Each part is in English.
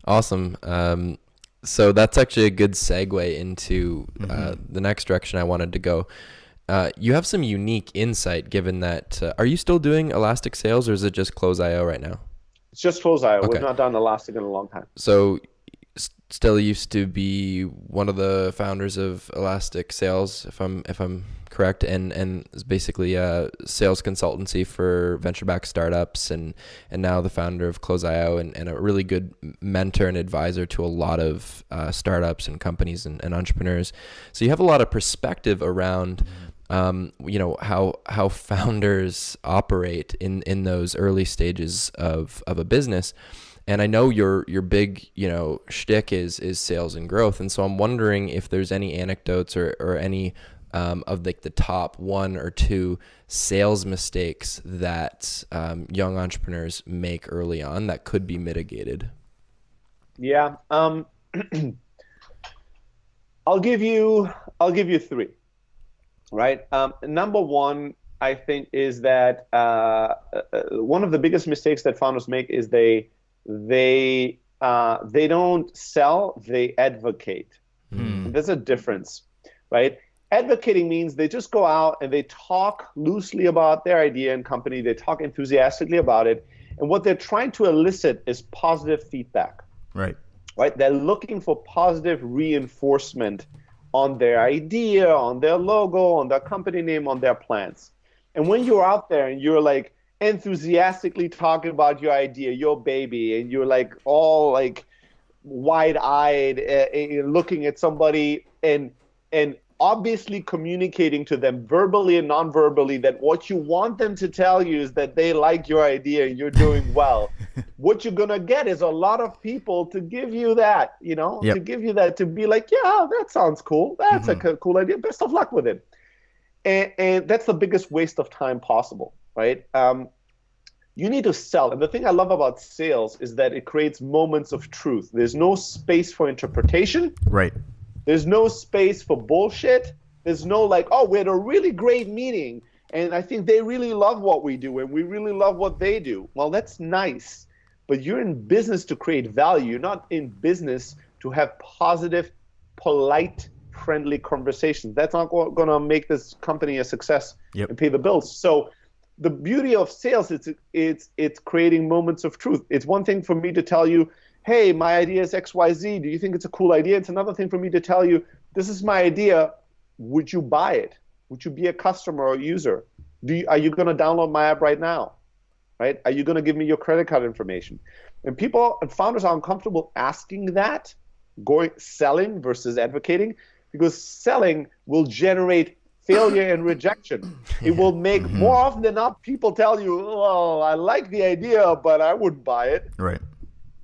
Awesome. So that's actually a good segue into the next direction I wanted to go. You have some unique insight given that, are you still doing Elastic sales or is it just Close.io right now? It's just Close.io. We've Okay. not done Elastic in a long time. So Steli used to be one of the founders of Elastic Sales, if I'm correct, and is basically a sales consultancy for venture-backed startups, and now the founder of Close.io, and a really good mentor and advisor to a lot of startups and companies and entrepreneurs. So you have a lot of perspective around how founders operate in those early stages of a business. And I know your big, shtick is sales and growth. And so I'm wondering if there's any anecdotes or any of like the top one or two sales mistakes that young entrepreneurs make early on that could be mitigated. Yeah. I'll give you three, right? Number one, I think, is that one of the biggest mistakes that founders make is they don't sell, they advocate. There's a difference, right? Advocating means they just go out and they talk loosely about their idea and company. They talk enthusiastically about it. And what they're trying to elicit is positive feedback. Right. Right? They're looking for positive reinforcement on their idea, on their logo, on their company name, on their plans. And when you're out there and you're like enthusiastically talking about your idea, your baby, and you're like all like wide-eyed, looking at somebody and obviously communicating to them verbally and non-verbally that what you want them to tell you is that they like your idea and you're doing well. What you're going to get is a lot of people to give you that, to give you that, to be like, yeah, that sounds cool. That's a cool idea. Best of luck with it. And that's the biggest waste of time possible, right? You need to sell. And the thing I love about sales is that it creates moments of truth. There's no space for interpretation. Right. There's no space for bullshit. There's no like, oh, we had a really great meeting, and I think they really love what we do, and we really love what they do. Well, that's nice, but you're in business to create value. You're not in business to have positive, polite, friendly conversations. That's not going to make this company a success and pay the bills. So the beauty of sales is it's creating moments of truth. It's one thing for me to tell you, hey, my idea is XYZ. Do you think it's a cool idea? It's another thing for me to tell you, this is my idea. Would you buy it? Would you be a customer or user? Are you going to download my app right now? Right? Are you going to give me your credit card information? And people and founders are uncomfortable asking that, selling versus advocating, because selling will generate failure and rejection. It will make more often than not people tell you, well, I like the idea, but I wouldn't buy it. Right.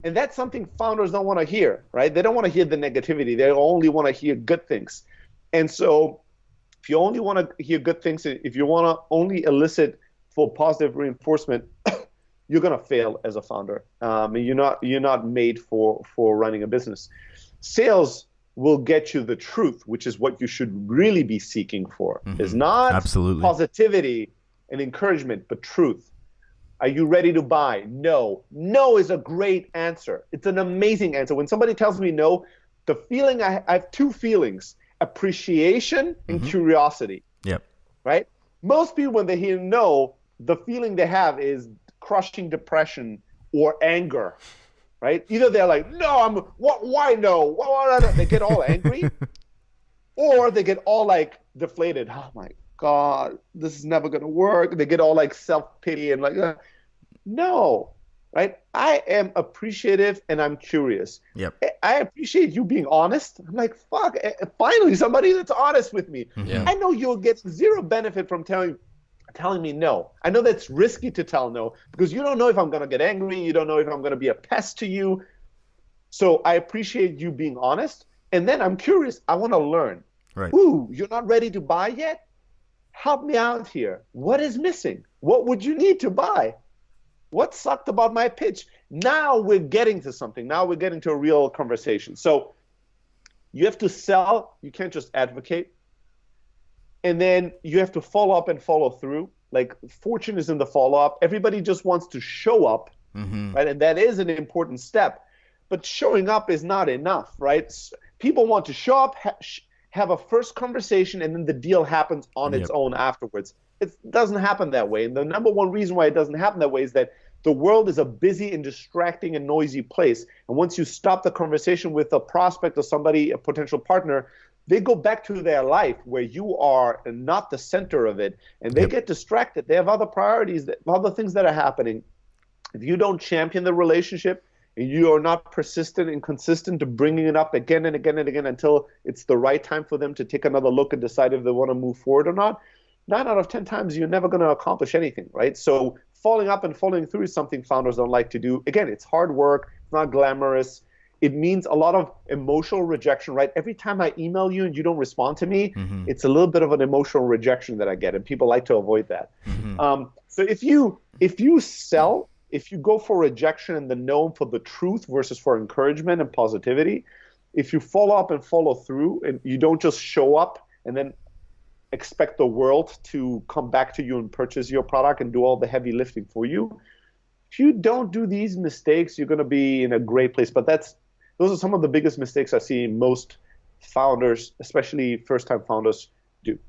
And that's something founders don't want to hear, right? They don't want to hear the negativity. They only want to hear good things. And so if you only want to hear good things, if you want to only elicit for positive reinforcement, you're going to fail as a founder. And you're not made for running a business. Sales will get you the truth, which is what you should really be seeking for. Is not positivity and encouragement, but truth. Are you ready to buy? No. No is a great answer. It's an amazing answer. When somebody tells me no, the feeling I have two feelings, appreciation and curiosity. Yep. Right? Most people, when they hear no, the feeling they have is crushing depression or anger. Right? Either they're like, no, why no? Why? They get all angry, or they get all like deflated. Oh my God, this is never going to work. They get all like self-pity and like, no, right? I am appreciative and I'm curious. Yep. I appreciate you being honest. I'm like, fuck, finally somebody that's honest with me. Yeah. I know you'll get zero benefit from telling me no. I know that's risky to tell no because you don't know if I'm going to get angry. You don't know if I'm going to be a pest to you. So I appreciate you being honest. And then I'm curious. I want to learn. Right. Ooh, you're not ready to buy yet? Help me out here. What is missing? What would you need to buy? What sucked about my pitch? Now we're getting to something. Now we're getting to a real conversation. So you have to sell. You can't just advocate. And then you have to follow up and follow through. Like fortune is in the follow up. Everybody just wants to show up, right? And that is an important step. but showing up is not enough, right? People want to show up, have a first conversation, and then the deal happens on its own afterwards. It doesn't happen that way. And the number one reason why it doesn't happen that way is that the world is a busy and distracting and noisy place. And once you stop the conversation with a prospect or somebody, a potential partner, they go back to their life where you are not the center of it. And they get distracted. They have other priorities, other things that are happening. If you don't champion the relationship, and you are not persistent and consistent to bringing it up again and again and again until it's the right time for them to take another look and decide if they want to move forward or not, 9 out of 10 times you're never going to accomplish anything, right? So following up and following through is something founders don't like to do. Again, it's hard work. It's not glamorous. It means a lot of emotional rejection, right? Every time I email you and you don't respond to me, it's a little bit of an emotional rejection that I get, and people like to avoid that. So if you sell, if you go for rejection and the no for the truth versus for encouragement and positivity, if you follow up and follow through and you don't just show up and then expect the world to come back to you and purchase your product and do all the heavy lifting for you, if you don't do these mistakes, you're going to be in a great place. But those are some of the biggest mistakes I see most founders, especially first-time founders, do.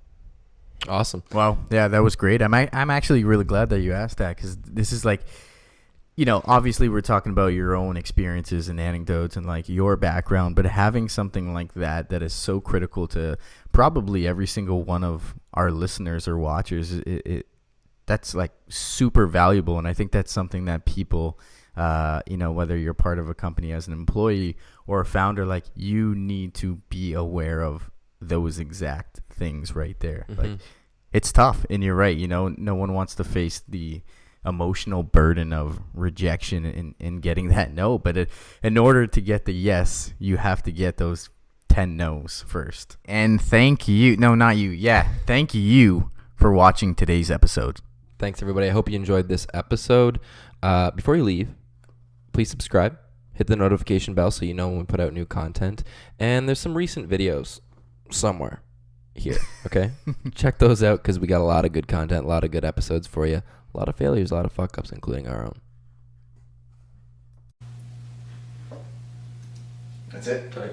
Awesome. Wow. Yeah, that was great. I'm actually really glad that you asked that, because this is like, you know, obviously we're talking about your own experiences and anecdotes and like your background, but having something like that is so critical to probably every single one of our listeners or watchers. That's like super valuable. And I think that's something that people, you know, whether you're part of a company as an employee or a founder, like you need to be aware of those exact things right there. Like it's tough, and you're right. You know, no one wants to face the emotional burden of rejection in getting that no, but in order to get the yes, you have to get those 10 no's first. And thank you for watching today's episode. Thanks, everybody. I hope you enjoyed this episode. Before you leave, please subscribe, hit the notification bell so you know when we put out new content, and there's some recent videos somewhere here, okay? Check those out, because we got a lot of good content, a lot of good episodes for you. A lot of failures, a lot of fuck-ups, including our own. That's it. Tight.